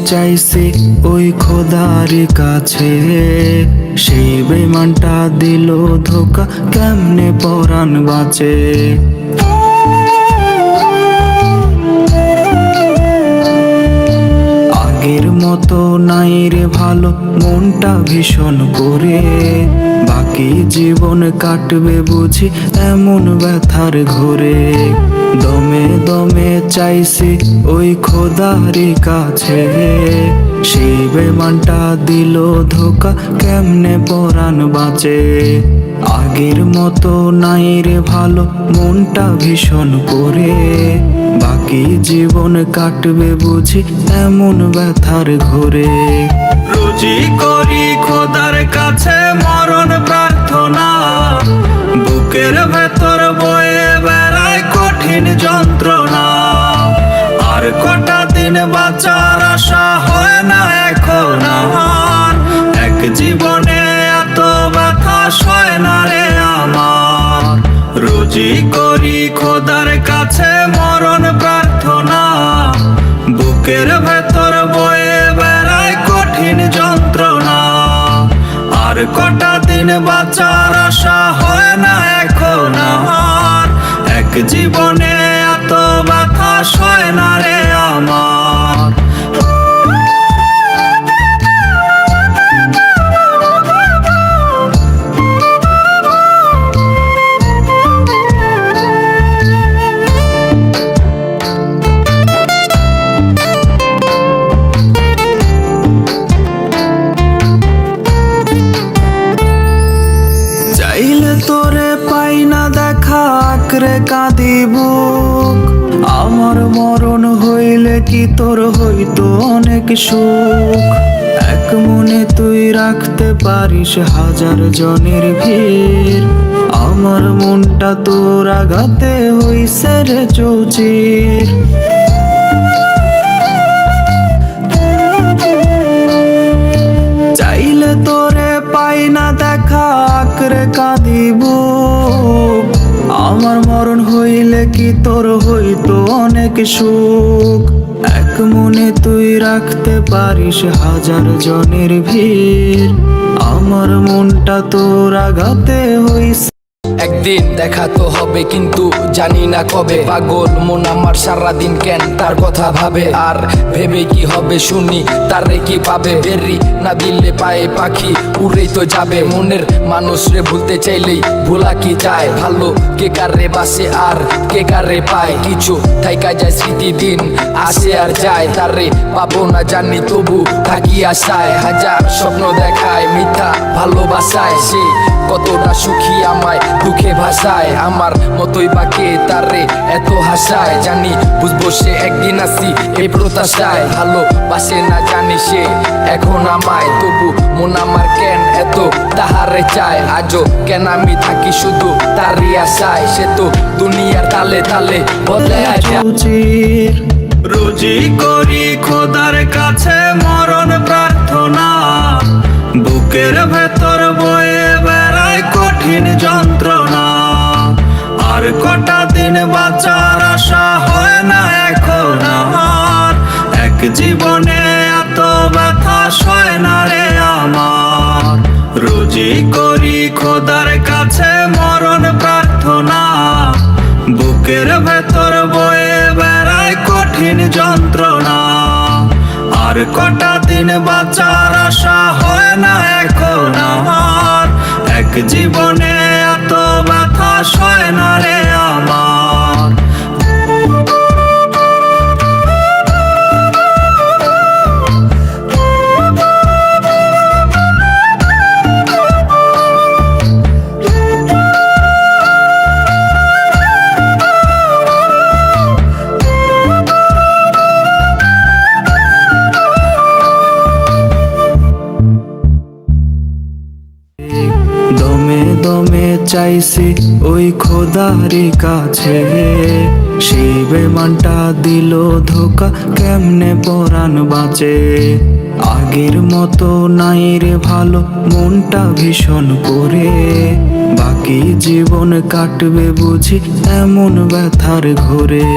চাইছি ওই খোদার কাছে, সেই বেমানটা দিল ধোকা, কেমনে পরাণ বাঁচে। আগের মতো নাই রে ভালো, মনটা ভীষণ করে, বাকি জীবন কাটবে বুঝি এমন ব্যথার ঘোরে। দমে দমে চাইছি ওই খোদার কাছে, সেই বেমানটা দিল ধোকা, কেমনে পরাণ বাঁচে। আগের মতো নাই রে ভালো, মনটা ভীষণ করে, বাকি জীবন কাটবে বুঝি এমন ব্যথার ঘোরে। রোজই করি খোদার কাছে মরণ প্রার্থনা, বুকের ভেতর বয়ে বেড়ায় কঠিন যন্ত্রণা। আর কটা দিন বাঁচার আশা হয় না এখন আমার, এক জীবনে এত ব্যথা সয় না রে আমার। রোজই করি খোদার কাছে মরণ প্রার্থনা, বুকের ভেতর বয়ে বেড়ায় কঠিন যন্ত্রণা। আর কটা দিন বাঁচার আশা হয় না এখন আমার, এক জীবনে এত ব্যথা সয় না রে আমার। চাইলে তোরে পাই না দেখা, আঁকড়ে কাঁদি বুক। আমার মরণ হইলে কি তোর হইতো অনেক সুখ। এক মনে তুই রাখতে পারিস হাজার জনের ভিড়, আমার মনটা তোর আঘাতে হইছে রে চৌচির। চাইলে তোরে পাই না দেখা, আঁকড়ে কাঁদি বুক। আমার মরণ হইলে কি তোর হইতো অনেক সুখ। এক মনে তুই রাখতে পারিস হাজার জনের ভিড়, আমার মনটা তোর আঘাতে হইছে। একদিন দেখা তো হবে কিন্তু জানি না কবে। পাগল মন আমার সারাদিন কেন তার কথা ভাবে, আর ভেবে কি হবে শুনি তারে কি পাবে। বেরি না দিলে পায়ে পাখি উড়েই তো যাবে, মনের মানুষ রে ভুলতে চাইলেই ভোলা কি যায়। ভালো কে কারে বাসে আর কে কারে পায়, কিছু থাইকা যায় স্মৃতি, দিন আসে আর যায়। তারে পাবো না জানি তবু থাকি আশায়, হাজার স্বপ্ন দেখায় মিথ্যা ভালোবাসায়। সে কতটা সুখী আমায় দুঃখে ভাষায়, আমার মতোই বাকে তারে এত হাসায়। জানি বুঝবো সে একদিন আসি এই প্রত্যাশায়, ভালোবাসে না জানি সে এখন আমায়, তবু মন আমার কেন এত তাহারে চায়। আজও কেন আমি থাকি শুধু তারই আশায়, সে তো দুনিয়ার তালে তালে বদলে চৌচির। রোজই করি খোদার কাছে মরণ প্রার্থনা, বুকের ভেতর বয়ে বেড়ায় কঠিন যন্ত্রণা। আর কটা দিন বাঁচার আশা হয় না এখন আমার, এক জীবনে এত ব্যথা সয় না রে আমার। রোজই করি খোদার কাছে মরণ প্রার্থনা, বুকের ভেতর বয়ে বেড়ায় কঠিন যন্ত্রণা। আর কটা দিন বাঁচার আশা হয় না এখন আমার, এক জীবনে এত ব্যথা সয় না রে আমার। দমে দমে চাইছি ওই খোদার কাছে, সেই বেমানটা দিল ধোকা, কেমনে পরাণ বাঁচে। আগের মতো নাই রে ভালো, মনটা ভীষণ করে, বাকি জীবন কাটবে বুঝি এমন ব্যথার ঘোরে।